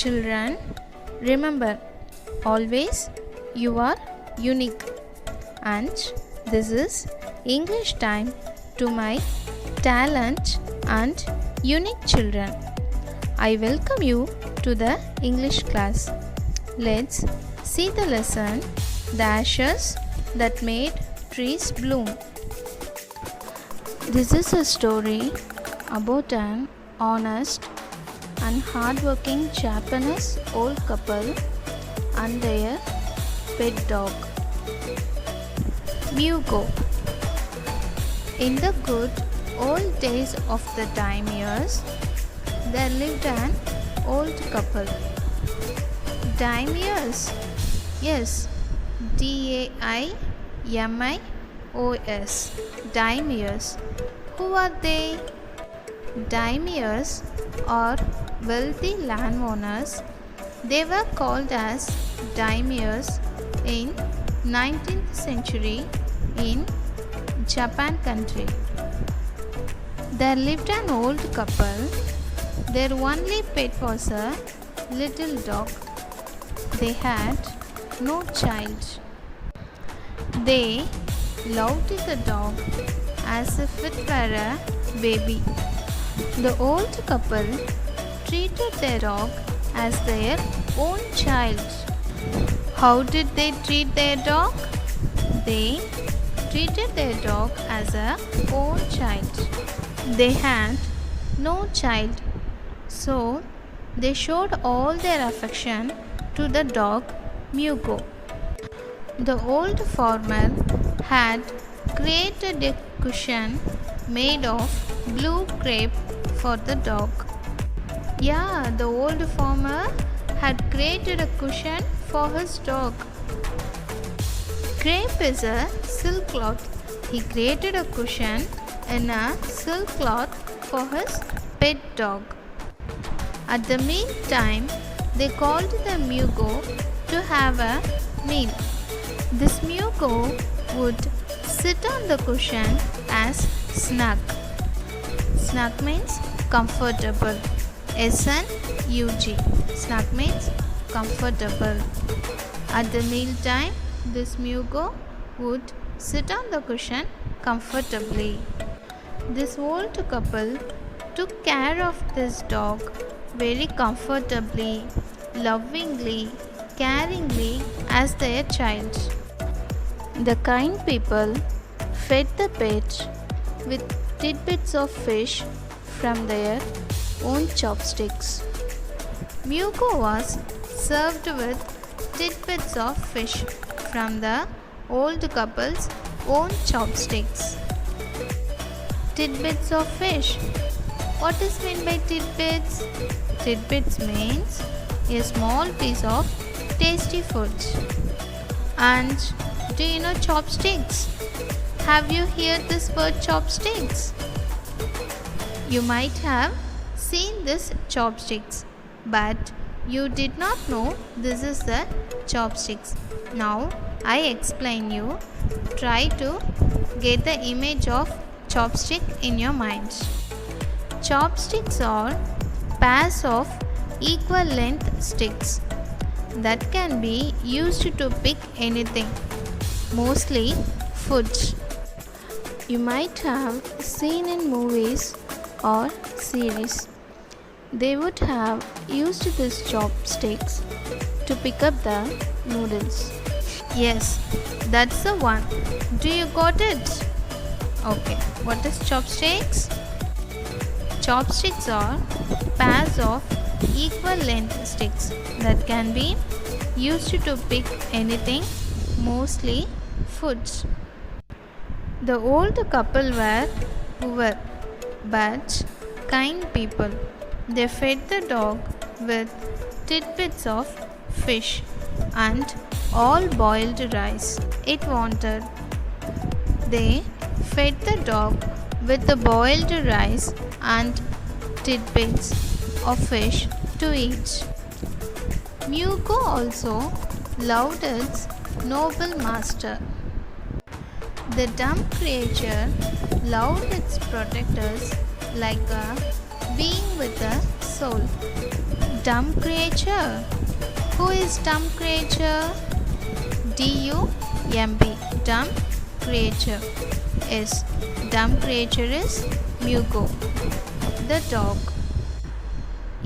Children, remember, always you are unique. And this is English time to my talent and unique children. I welcome you to the English class. Let's see the lesson, The Ashes That Made Trees Bloom. This is a story about an honest and hardworking Japanese old couple and their pet dog, Mugo. In the good old days of the daimyos, there lived an old couple. Daimyos? Yes, D-A-I-M-I-O-S. Daimyos. Who are they? Daimyos are wealthy landowners. They were called as daimyos in 19th century in Japan country. There lived an old couple. Their only pet was a little dog. They had no child. They loved the dog as if it were a baby. The old couple treated their dog as their own child. How did they treat their dog? They treated their dog as a own child. They had no child, so they showed all their affection to the dog Mugo. The old farmer had created a cushion made of blue crepe for the dog. Yeah, the old farmer had created a cushion for his dog. Crepe is a silk cloth. He created a cushion in a silk cloth for his pet dog. At the meal time, they called the Mugo to have a meal. This Mugo would sit on the cushion as snug. Snug means comfortable. S-N-U-G. Snug means comfortable. At the meal time, this Mugo would sit on the cushion comfortably. This old couple took care of this dog very comfortably, lovingly, caringly as their child. The kind people fed the pet with tidbits of fish from their own chopsticks. Mugo was served with tidbits of fish from the old couple's own chopsticks. Tidbits of fish. What is meant by tidbits? Tidbits means a small piece of tasty food. And do you know chopsticks? Have you heard this word chopsticks? You might have seen this chopsticks, but you did not know this is the chopsticks. Now I explain you. Try to get the image of chopstick in your mind. Chopsticks are pairs of equal length sticks that can be used to pick anything, mostly food. You might have seen in movies or series. They would have used these chopsticks to pick up the noodles. Yes, that's the one. Do you got it? Okay, what is chopsticks? Chopsticks are pairs of equal length sticks that can be used to pick anything, mostly foods. The old couple were poor but kind people. They fed the dog with tidbits of fish and all boiled rice it wanted. They fed the dog with the boiled rice and tidbits of fish to eat. Mugo also loved its noble master. The dumb creature loved its protectors like a being with a soul. dumb creature. Who is dumb creature? D-U-M-B, dumb creature. Yes, dumb creature is Mugo, the dog.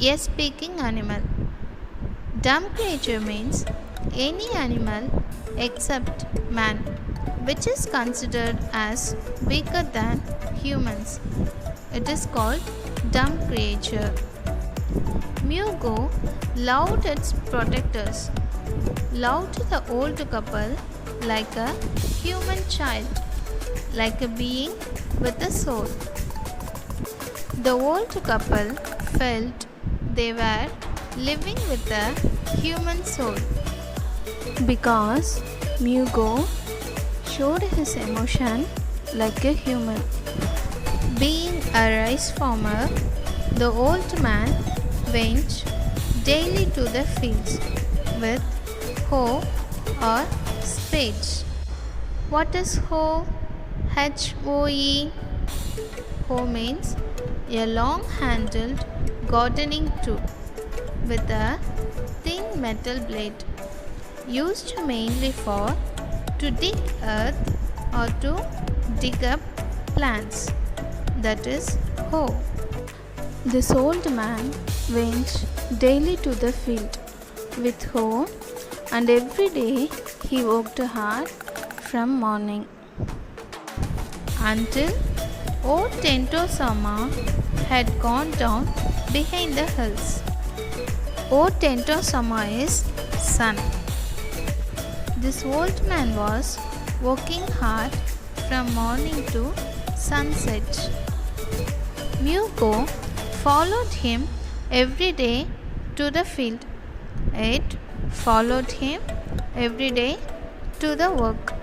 A speaking animal. Dumb creature means any animal except man, which is considered as weaker than humans. It is called dumb creature. Mugo loved its protectors, loved the old couple like a human child, like a being with a soul. The old couple felt they were living with a human soul because Mugo showed his emotion like a human. Being a rice farmer, the old man went daily to the fields with hoe or spades. What is hoe? H-O-E. Hoe means a long-handled gardening tool with a thin metal blade used mainly for to dig earth or to dig up plants. That is hoe. This old man went daily to the field with hoe, and every day he worked hard from morning until old Tento-sama had gone down behind the hills. Old Tento-sama is sun. This old man was working hard from morning to sunset. Mugo followed him every day to the field. It followed him every day to the work.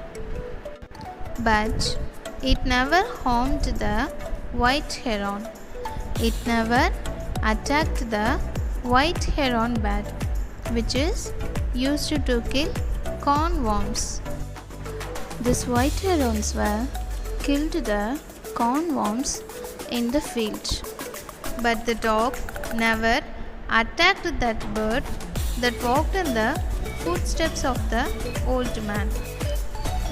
But it never harmed the white heron. It never attacked the white heron bat, which is used to kill cornworms. These white herons were killed the cornworms in the field. But the dog never attacked that bird that walked in the footsteps of the old man.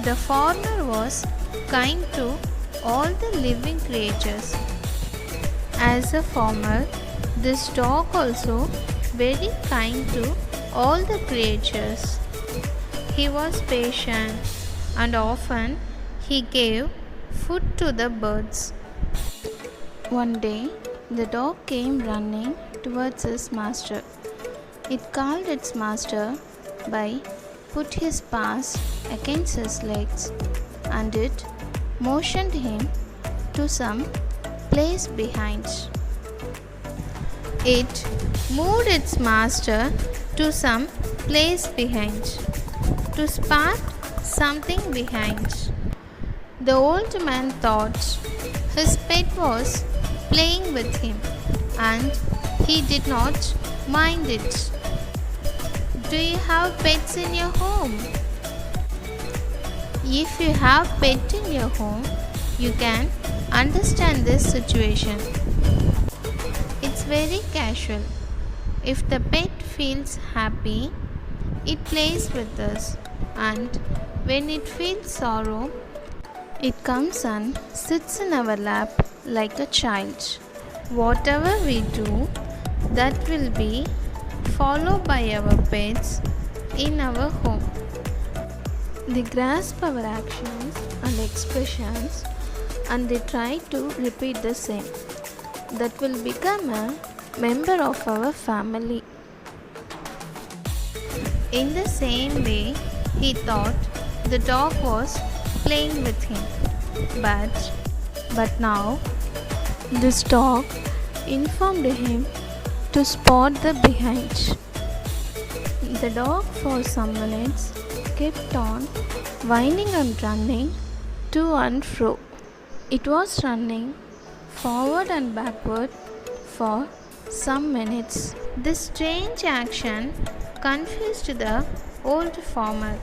The farmer was kind to all the living creatures. As a farmer, this dog also very kind to all the creatures. He was patient and often he gave food to the birds. One day, the dog came running towards his master. It called its master by put his paws against his legs, and it motioned him to some place behind. It moved its master to some place behind to spot something behind. The old man thought his pet was playing with him and he did not mind it. Do you have pets in your home? If you have pet in your home, you can understand this situation. It's very casual. If the pet feels happy, it plays with us, and when it feels sorrow, it comes and sits in our lap like a child. Whatever we do, that will be followed by our pets in our home. They grasp our actions and expressions and they try to repeat the same. That will become a member of our family. In the same way, he thought the dog was playing with him. But now, this dog informed him to spot the behind. The dog for some minutes kept on whining and running to and fro. It was running forward and backward for some minutes. This strange action confused the old farmer.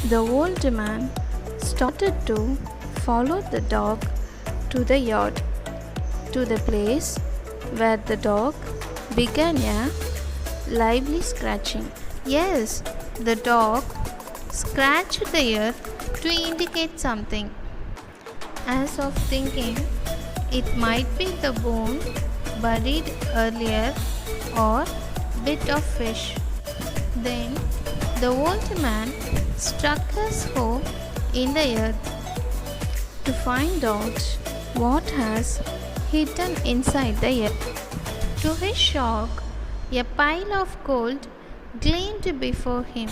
The old man started to follow the dog to the yard, to the place where the dog began a lively scratching. Yes, the dog scratched the earth to indicate something, as of thinking it might be the bone buried earlier or bit of fish. Then the old man struck his hoe in the earth to find out what has hidden inside the earth. To his shock, a pile of gold gleamed before him.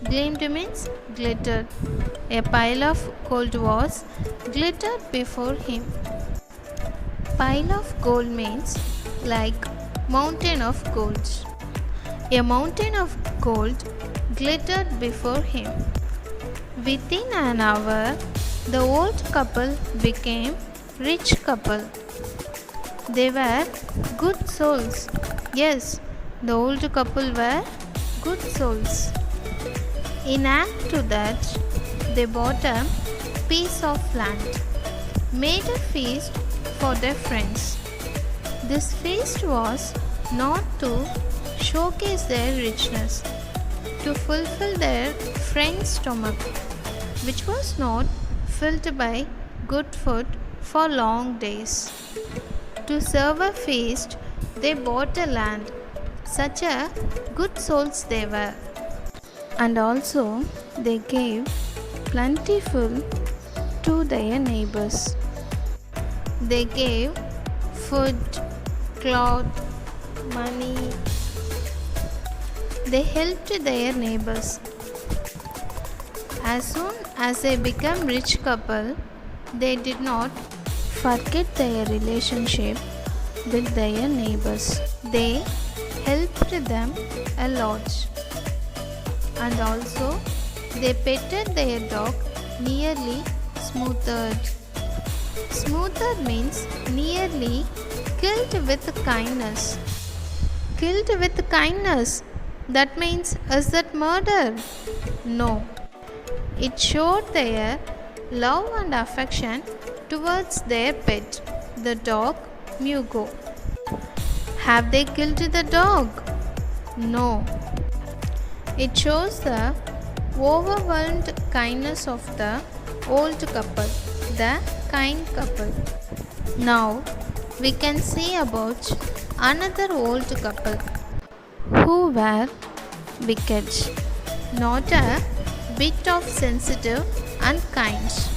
Gleamed means glittered. A pile of gold was glittered before him. Pile of gold means like mountain of gold. A mountain of gold glittered before him. Within an hour, the old couple became rich couple. They were good souls. Yes, the old couple were good souls. In act to that, they bought a piece of land, made a feast for their friends. This feast was not to showcase their richness, to fulfill their friend's stomach, which was not filled by good food for long days. To serve a feast, they bought a land. Such a good souls they were. And also they gave plentiful to their neighbors. They gave food, cloth, money. They helped their neighbors. As soon as they became rich couple, they did not Forget their relationship with their neighbors. They helped them a lot. And also they petted their dog nearly smothered. Smothered means nearly killed with kindness. Killed with kindness. That means, is that murder? No. It showed their love and affection towards their pet, the dog Mugo. Have they killed the dog? No. It shows the overwhelmed kindness of the old couple, the kind couple. Now we can see about another old couple Who were wicked. not a bit of sensitive and kind.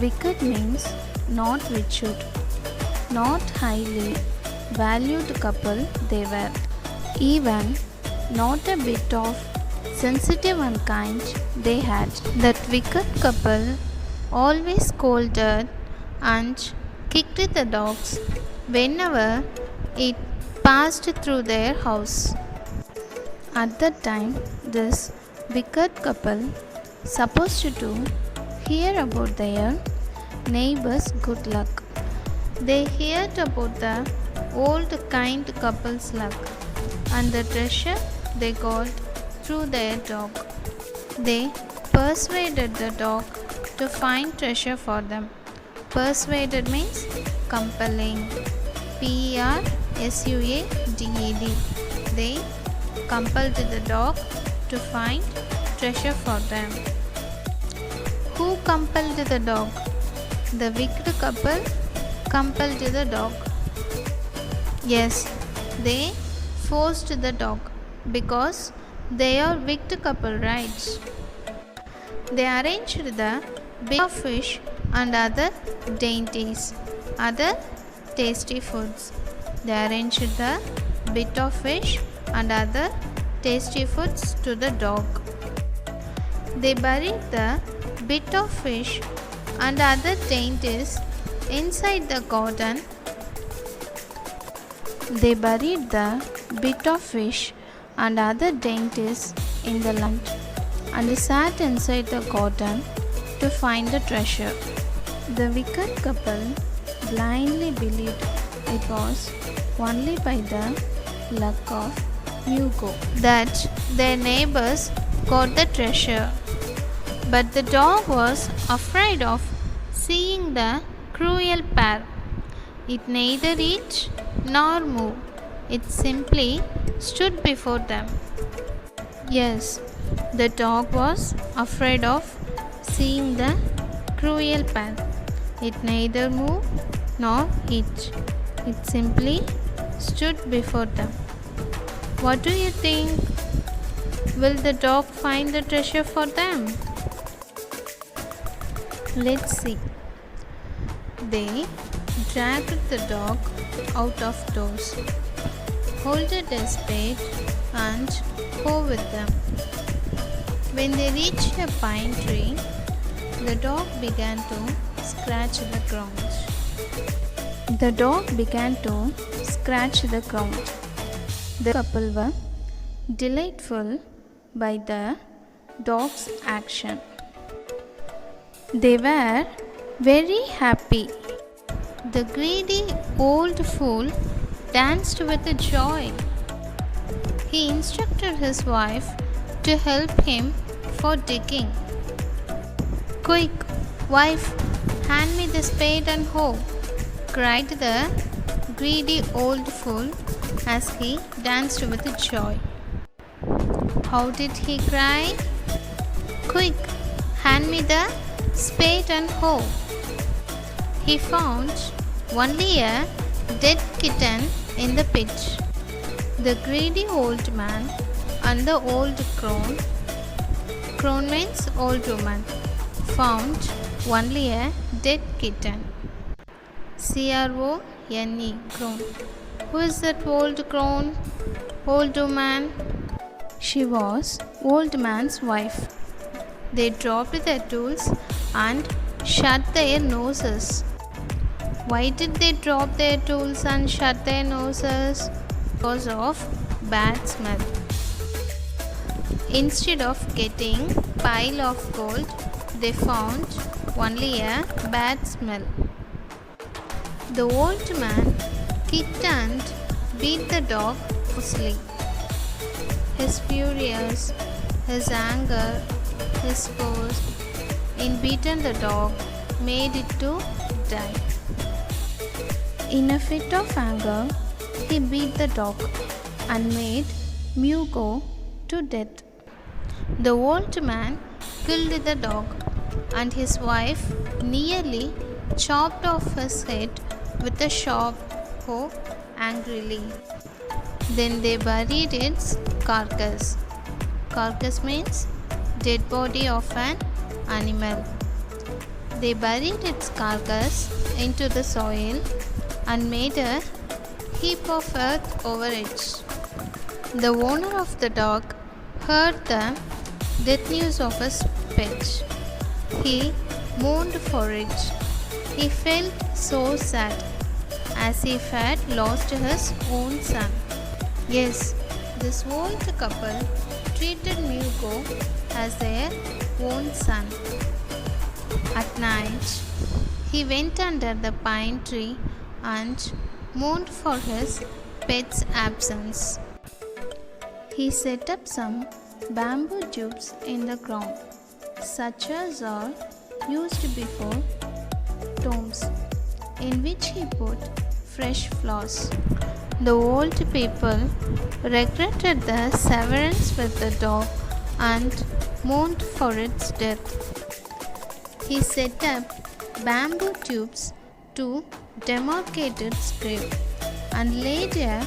Wicked means not virtued, not highly valued couple they were. Even not a bit of sensitive and kind they had. That wicked couple always scolded and kicked the dogs whenever it passed through their house. At that time, this wicked couple supposed to hear about their neighbor's good luck. They heard about the old kind couple's luck and the treasure they got through their dog. They persuaded the dog to find treasure for them. Persuaded means compelling. Persuaded. They compelled the dog to find treasure for them. Who compelled the dog? The wicked couple compelled the dog. Yes, they forced the dog because they are wicked couple, right? They arranged the bit of fish and other dainties, other tasty foods. They arranged the bit of fish and other tasty foods to the dog. They buried the bit of fish and other dainties inside the garden. They buried the bit of fish and other dainties in the land and sat inside the garden to find the treasure. The wicked couple blindly believed it was only by the luck of Mugo that their neighbors got the treasure. But the dog was afraid of seeing the cruel pair. It neither eat nor move, It simply stood before them. Yes, the dog was afraid of seeing the cruel path. It neither moved nor itched. It simply stood before them. What do you think? Will the dog find the treasure for them? Let's see. They dragged the dog out of doors, holded a spade and hoe with them. When they reached a pine tree, the dog began to scratch the ground. The dog began to scratch the ground. The couple were delightful by the dog's action. They were very happy. The greedy old fool danced with joy. He instructed his wife to help him for digging. Quick, wife, hand me the spade and hoe, cried the greedy old fool as he danced with joy. How did he cry? Quick, hand me the spade and hoe. He found only a dead kitten in the pit. The greedy old man and the old crone means old woman, found only a dead kitten. C-R-O-N-E, crone. Who is that old crone? Old woman? She was old man's wife. They dropped their tools and shut their noses. Why did they drop their tools and shut their noses? Because of bad smell. Instead of getting pile of gold, they found only a bad smell. The old man kicked and beat the dog fiercely. His furious, his anger, his force in beating the dog made it to die. In a fit of anger, he beat the dog and made Mew go to death. The old man killed the dog, and his wife nearly chopped off his head with a sharp hoe angrily. Then they buried its carcass. Carcass means dead body of an animal. They buried its carcass into the soil and made a heap of earth over it. The owner of the dog heard the death news of his pet. He mourned for it. He felt so sad, as if he had lost his own son. Yes, this old couple treated Mugo as their own son. At night, he went under the pine tree and mourned for his pet's absence. He set up some bamboo tubes in the ground, such as are used before tombs, in which he put fresh flowers. The old people regretted the severance with the dog and mourned for its death. He set up bamboo tubes to demarcate its grave and laid a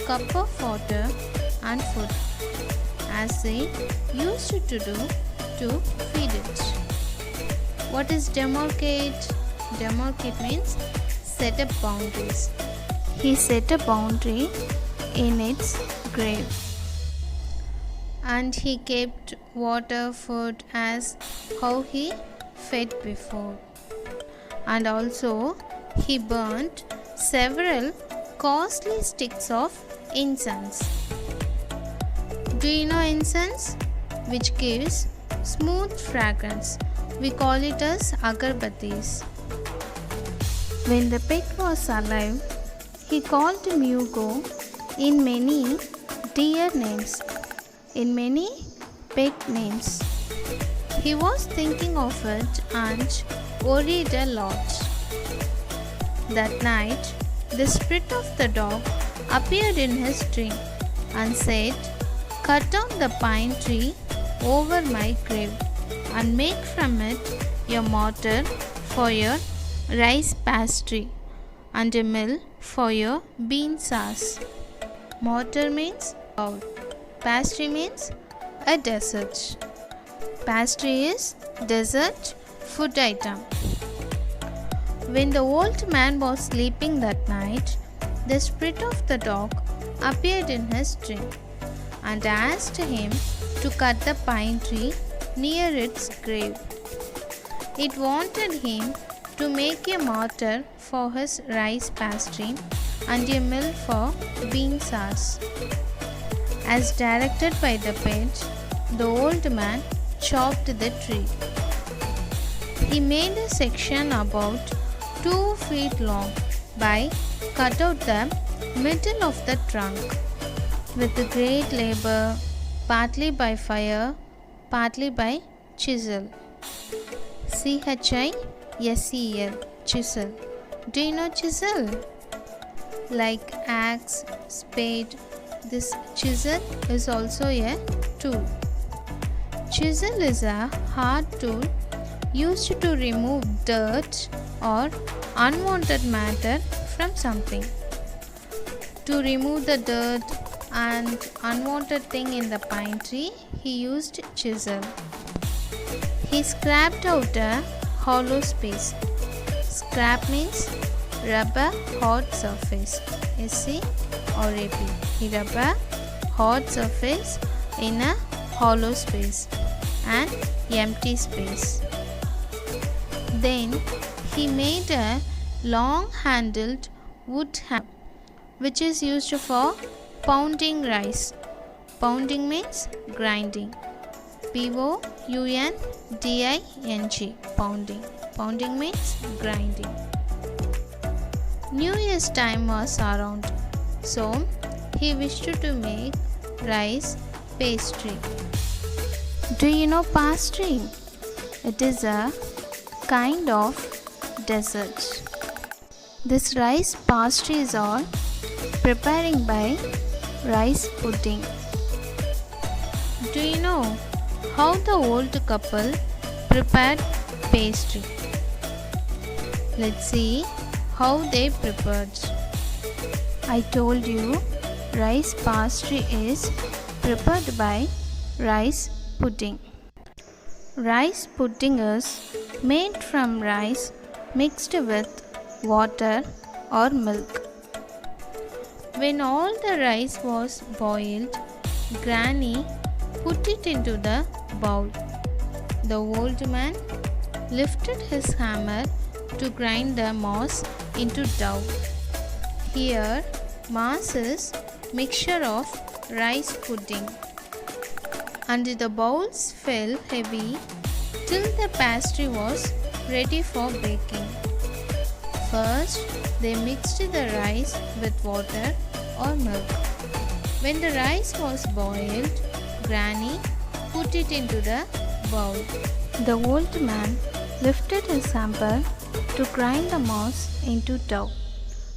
cup of water and food, as they used to do, to feed it. What is demarcate? Demarcate means set up boundaries. He set a boundary in its grave, and he kept water, food as how he fed before. And also he burnt several costly sticks of incense. Do you know incense? Which gives smooth fragrance. We call it as agarbattis. When the pet was alive, he called Mugo in many dear names, in many pet names. He was thinking of it and worried a lot. That night, the spirit of the dog appeared in his dream and said, "Cut down the pine tree over my grave and make from it a mortar for your rice pastry and a mill for your bean sauce." Mortar means bowl. Pastry means a dessert. Pastry is dessert food item. When the old man was sleeping that night, the spirit of the dog appeared in his dream and asked him to cut the pine tree near its grave. It wanted him to make a mortar for his rice pastry and a mill for bean sauce. As directed by the page, the old man chopped the tree. He made a section about 2 feet long by cut out the middle of the trunk with great labor, partly by fire, partly by chisel. CHISEL, chisel. Do you know chisel? Like axe, spade, this chisel is also a tool. Chisel is a hard tool used to remove dirt or unwanted matter from something. To remove the dirt and unwanted thing in the pine tree, he used chisel. He scraped out a hollow space. Scrap means rub a hard surface. SC or AP. He rub a hard surface in a hollow space and empty space. Then he made a long handled wood hammer which is used for pounding rice. Pounding means grinding. POUNDING. Pounding. Pounding means grinding. New Year's time was around, so he wished to make rice pastry. Do you know pastry? It is a kind of dessert. This rice pastries are preparing by rice pudding. Do you know how the old couple prepared pastry? Let's see how they prepared. I told you rice pastry is prepared by rice pudding. Rice pudding is made from rice mixed with water or milk. When all the rice was boiled, Granny put it into the bowl. The old man lifted his hammer to grind the mass into dough. Here, mass is mixture of rice pudding, and the bowls fell heavy till the pastry was ready for baking. First, they mixed the rice with water or milk. When the rice was boiled, Granny put it into the bowl. The old man lifted his hammer to grind the mass into dough,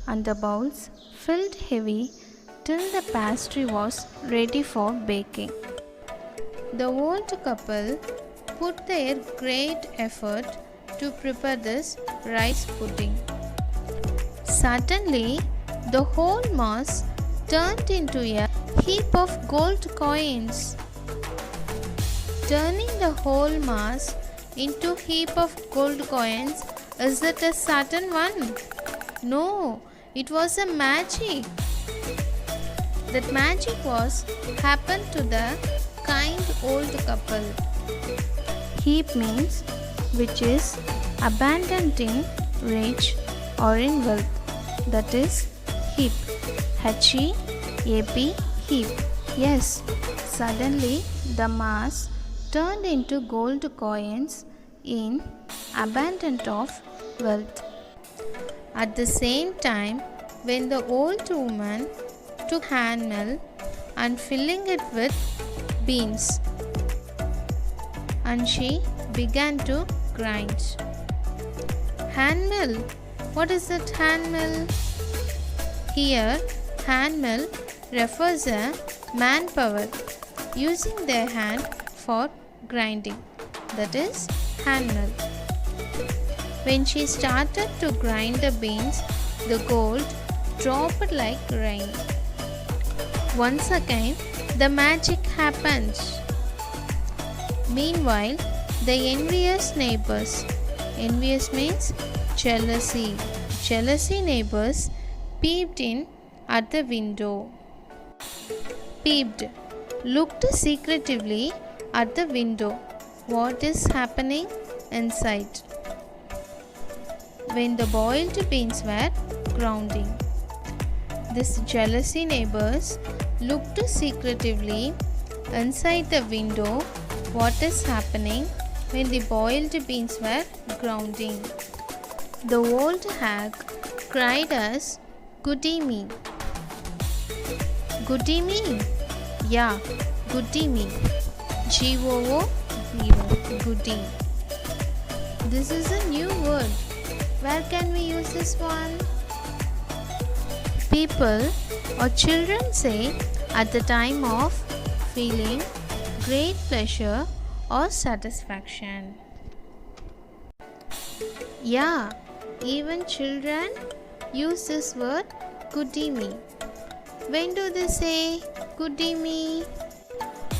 and the bowls filled heavy till the pastry was ready for baking. The old couple put their great effort to prepare this rice pudding. Suddenly, the whole mass turned into a heap of gold coins. Turning the whole mass into heap of gold coins, is it a sudden one? No, it was a magic. That magic was happened to the kind old couple. Heap means which is abundant in rich or in wealth. That is heap. HEAP, heap. Yes, suddenly the mass turned into gold coins in abundance of wealth. At the same time, when the old woman took hand mill and filling it with beans, and she began to grind. Hand mill. What is that hand mill? Here, Hand mill refers a manpower using their hand for grinding, that is hand mill. When she started to grind the beans, the gold dropped like rain. Once again, the magic happened. Meanwhile, the envious neighbors, envious means jealousy, jealousy neighbors peeped in at the window. Peeped, looked secretively at the window. What is happening inside? When the boiled beans were grounding. These jealousy neighbors looked secretively inside the window. What is happening when the boiled beans were grounding? The old hag cried as goody me. Goody me? Yeah, goody me. G-O-O-D-Y, goody. This is a new word. Where can we use this one? People or children say at the time of feeling great pleasure or satisfaction. Yeah, even children use this word goody me. When do they say goody me?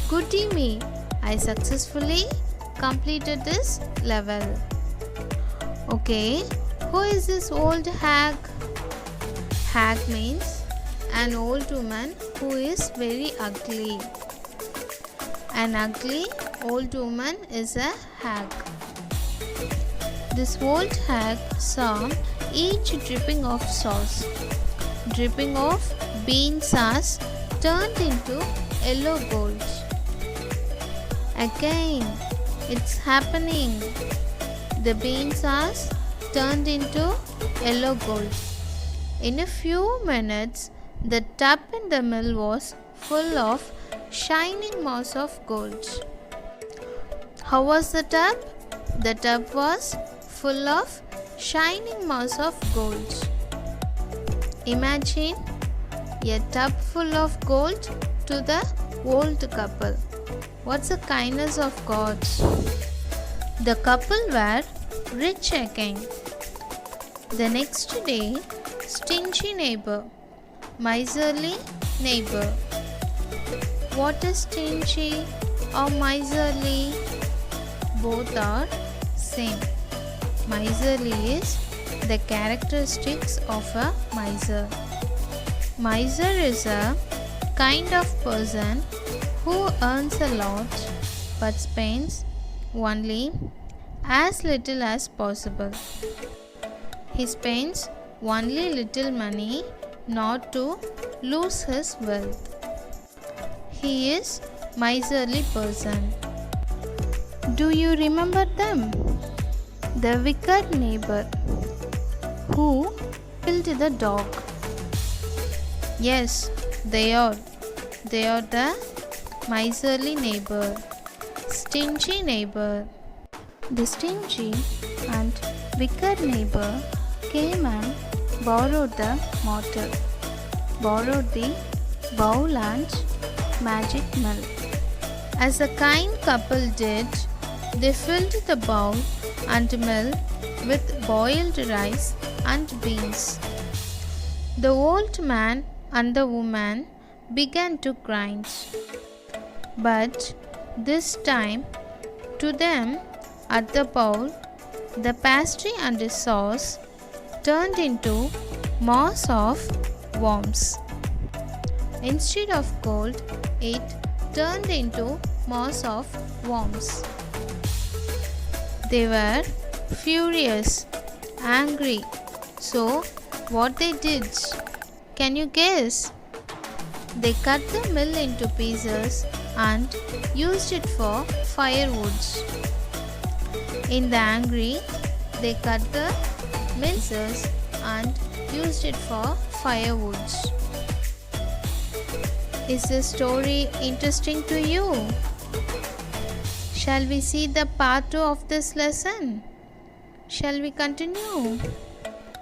Goody me, I successfully completed this level. Okay, who is this old hag? Hag means an old woman who is very ugly. An ugly old woman is a hag. This old hag saw each dripping of sauce. Dripping of bean sauce turned into yellow gold. Again, it's happening. The bean sauce turned into yellow gold. In a few minutes, the tub in the mill was full of shining mass of gold. How was the tub? The tub was full of shining mass of gold. Imagine a tub full of gold to the old couple. What's the kindness of God? The couple were rich again. The next day, stingy neighbor, miserly neighbor. What is stingy or miserly? Both are same. Miserly is the characteristics of a miser. Miser is a kind of person who earns a lot but spends only as little as possible. He spends only little money not to lose his wealth. He is miserly person. Do you remember them? The wicked neighbor who killed the dog. Yes, they are. They are the miserly neighbor, stingy neighbor. The stingy and wicked neighbor came and borrowed the mortar, borrowed the bowl and magic mill. As the kind couple did, they filled the bowl and mill with boiled rice and beans. The old man and the woman began to grind. But this time, to them, at the bowl, the pastry and the sauce turned into mass of worms. Instead of gold, it turned into mass of worms. They were furious, angry. So, what they did? Can you guess? They cut the mill into pieces and used it for firewoods. In the angry, they cut the mills and used it for firewoods. Is this story interesting to you? Shall we see the part 2 of this lesson? Shall we continue?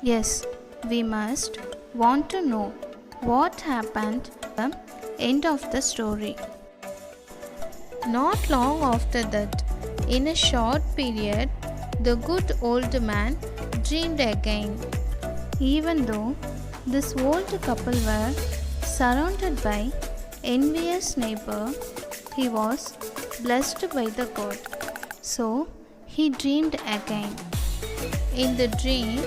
Yes, we must want to know what happened at the end of the story. Not long after that, in a short period, the good old man dreamed again. Even though this old couple were surrounded by envious neighbor, he was blessed by the God. So he dreamed again. In the dream,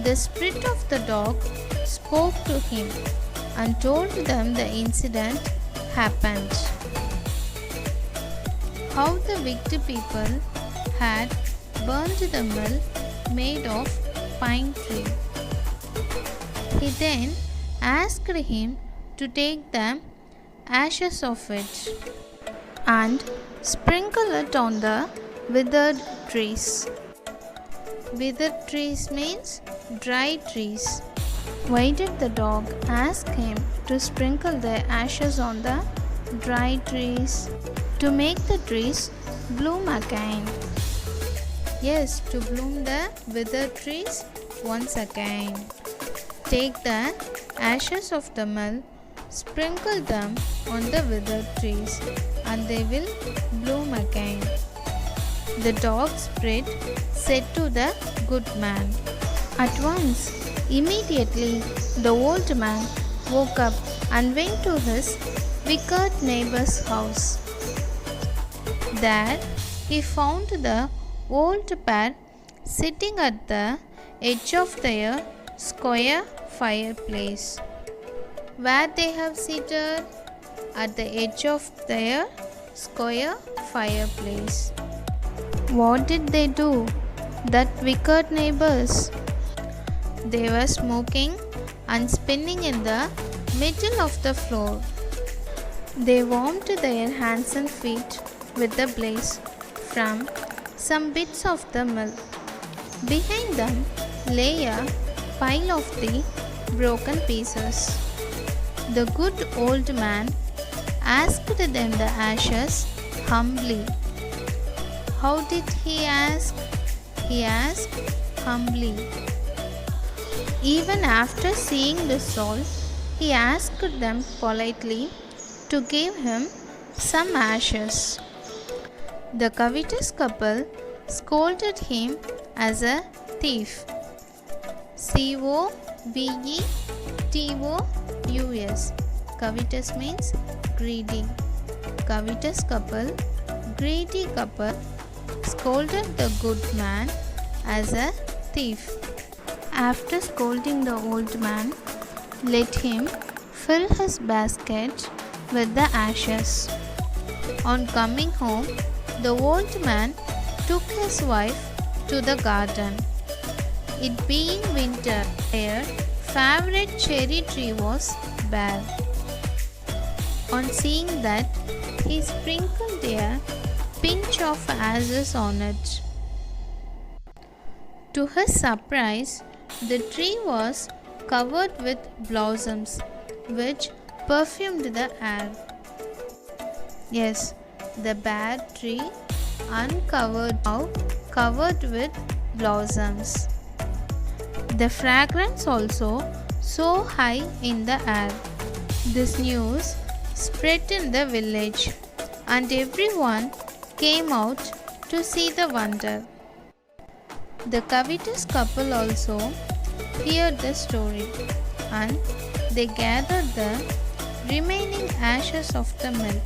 the spirit of the dog spoke to him and told them the incident happened. How the wicked people had burned the mill made of pine tree. He then asked him to take the ashes of it and sprinkle it on the withered trees. Withered trees means dry trees. Why did the dog ask him to sprinkle the ashes on the dry trees? To make the trees bloom again. Yes, to bloom the withered trees once again. Take the ashes of the mill, sprinkle them on the withered trees, and they will bloom again. The dog spirit said to the good man. At once, immediately, the old man woke up and went to his wicked neighbor's house. There, he found the old pair sitting at the edge of their square fireplace. Where they have seated? At the edge of their square fireplace. What did they do? That wicked neighbors. They were smoking and spinning in the middle of the floor. They warmed their hands and feet with the blaze from some bits of the mill. Behind them lay a pile of the broken pieces. The good old man asked them the ashes humbly. How did he ask? He asked humbly. Even after seeing the soul, he asked them politely to give him some ashes. The covetous couple scolded him as a thief. Covetous. Covetous means greedy. Covetous couple, greedy couple, scolded the good man as a thief. After scolding the old man, let him fill his basket with the ashes. On coming home, the old man took his wife to the garden. It being winter, their favorite cherry tree was bare. On seeing that, he sprinkled a pinch of ashes on it. To his surprise, the tree was covered with blossoms which perfumed the air. Yes, the bare tree uncovered now covered with blossoms. The fragrance also so high in the air. This news spread in the village, and everyone came out to see the wonder. The covetous couple also heard the story, and they gathered the remaining ashes of the mill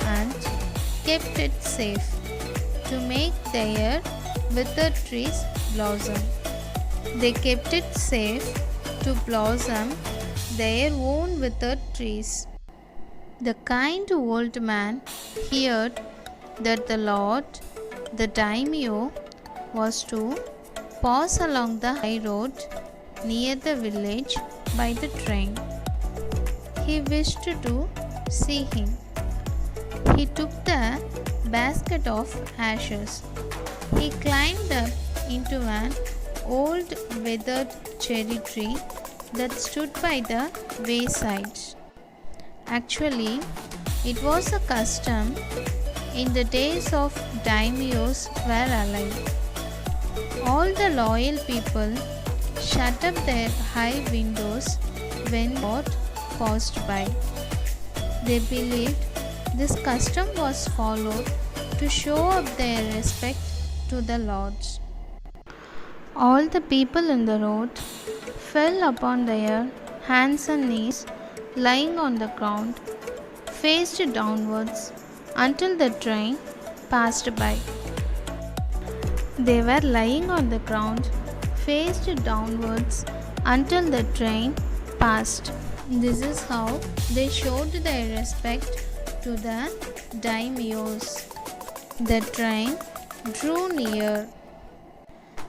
and kept it safe to make their withered trees blossom. They kept it safe to blossom their own withered trees. The kind old man heard that the Lord, the daimyo, was to pass along the high road near the village by the train. He wished to see him. He took the basket of ashes. He climbed up into an old withered cherry tree that stood by the wayside. Actually, it was a custom in the days of daimyos were alive. All the loyal people shut up their high windows when God passed by. They believed this custom was followed to show up their respect to the lords. All the people in the road fell upon their hands and knees, lying on the ground, faced downwards, until the train passed by. They were lying on the ground, faced downwards, until the train passed. This is how they showed their respect to the daimyos. The train drew near.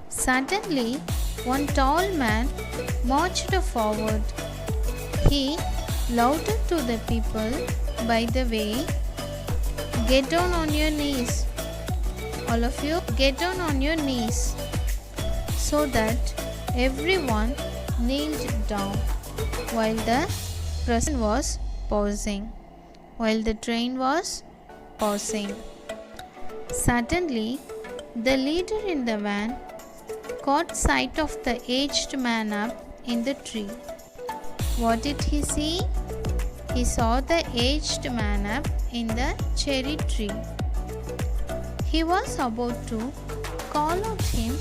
Suddenly, one tall man marched forward. He shouted to the people by the way, "Get down on your knees. All of you, get down on your knees." So that everyone kneeled down while the procession was pausing, while the train was passing. Suddenly, the leader in the van caught sight of the aged man up in the tree. What did he see? He saw the aged man up in the cherry tree. He was about to call out him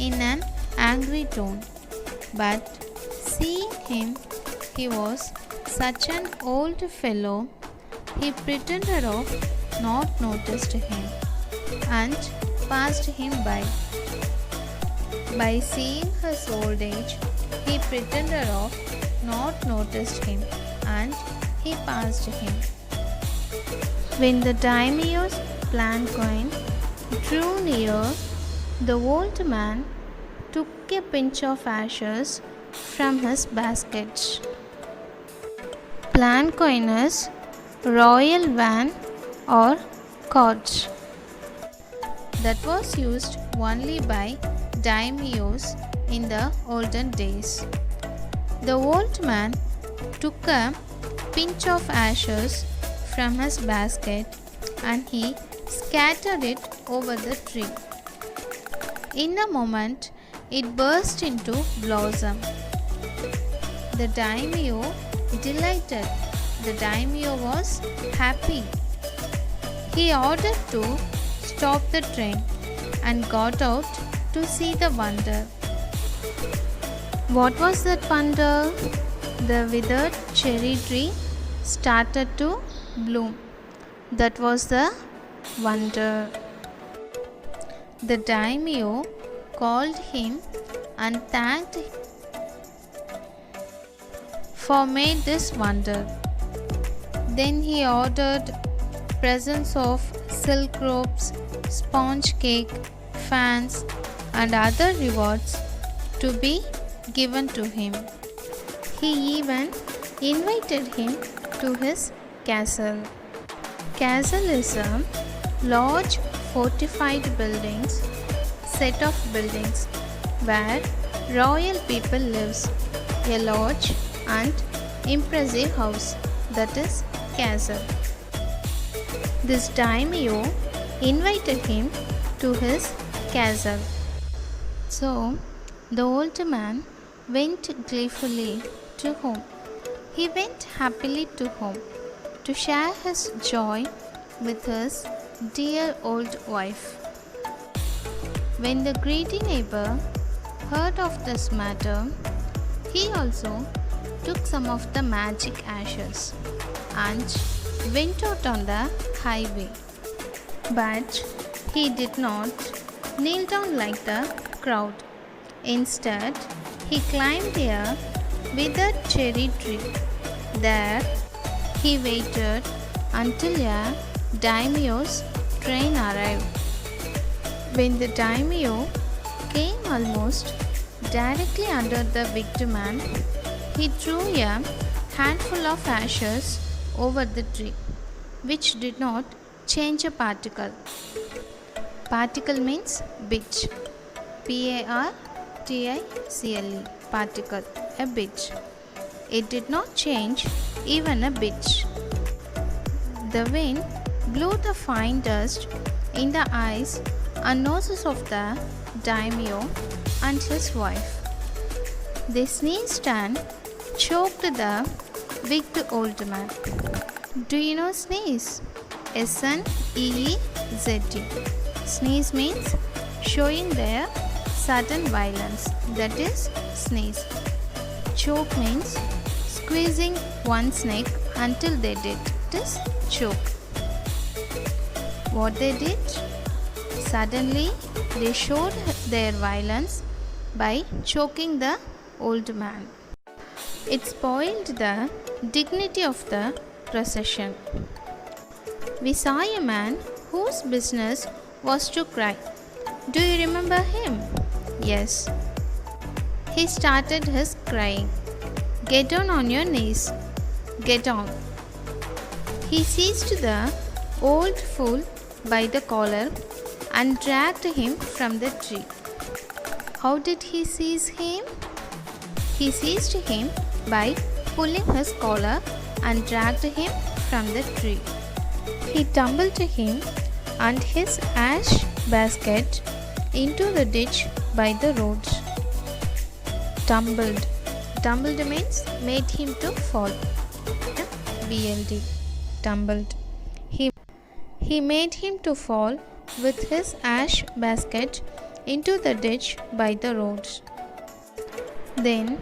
in an angry tone, but seeing him, he was such an old fellow, he pretended of not noticed him and passed him by. By seeing his old age, he pretended of not noticed him and he passed him. When the daimyo's planned coin drew near, the old man took a pinch of ashes from his basket. Planned coin is royal van or coach that was used only by daimyos in the olden days. The old man took a pinch of ashes from his basket and he scattered it over the tree. In a moment, it burst into blossom. The daimyo delighted. The daimyo was happy. He ordered to stop the train and got out to see the wonder. What was that wonder? The withered cherry tree started to bloom. That was the wonder. The daimyo called him and thanked him for made this wonder. Then he ordered presents of silk robes, sponge cake, fans, and other rewards to be given to him. He even invited him to his castle. Castle is a large fortified set of buildings where royal people lives. A large and impressive house, that is castle. This daimyo invited him to his castle. So the old man went gleefully to home. He went happily to home to share his joy with his dear old wife. When the greedy neighbor heard of this matter, he also took some of the magic ashes and went out on the highway. But he did not kneel down like the crowd. Instead, he climbed a withered cherry tree. There, he waited until a daimyo's train arrived. When the daimyo came almost directly under the wicked man, he threw a handful of ashes over the tree, which did not change a particle. Particle means bitch. Particle, particle, a bitch. It did not change even a bitch. The wind blew the fine dust in the eyes and noses of the daimyo and his wife. They sneezed and choked the wicked old man. Do you know sneeze? Sneeze. Sneeze means showing their sudden violence, that is sneeze. Choke means squeezing one's neck until they did, it is choke. What they did? Suddenly they showed their violence by choking the old man. It spoiled the dignity of the procession. We saw a man whose business was to cry. Do you remember him? Yes. He started his crying. Get down on your knees. Get on. He seized the old fool by the collar and dragged him from the tree. How did he seize him? He seized him by pulling his collar and dragged him from the tree. He tumbled him and his ash basket into the ditch by the road. Tumbled. Tumbled means made him to fall. BLD. Tumbled. He made him to fall with his ash basket into the ditch by the road. Then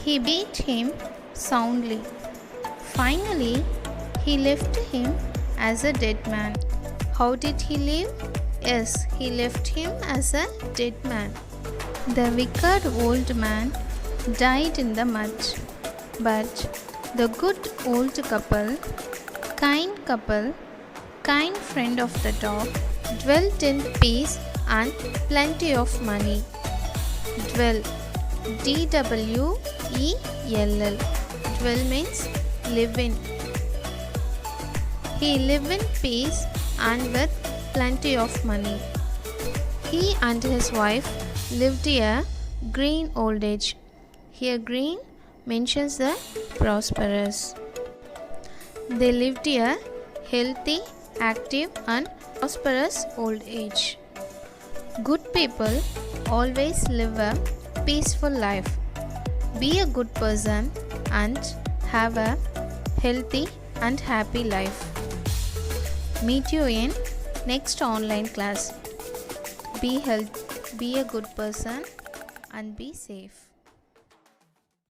he beat him soundly. Finally, he left him as a dead man. How did he live? Yes, he left him as a dead man. The wicked old man died in the mud, but the good old couple, kind friend of the dog, dwelt in peace and plenty of money. Dwell, DWELL. Dwell means live in. He lived in peace and with plenty of money. He and his wife lived a green old age. Here green mentions the prosperous. They lived a healthy, active and prosperous old age. Good people always live a peaceful life. Be a good person and have a healthy and happy life. Meet you in next online class. Be a good person and be safe.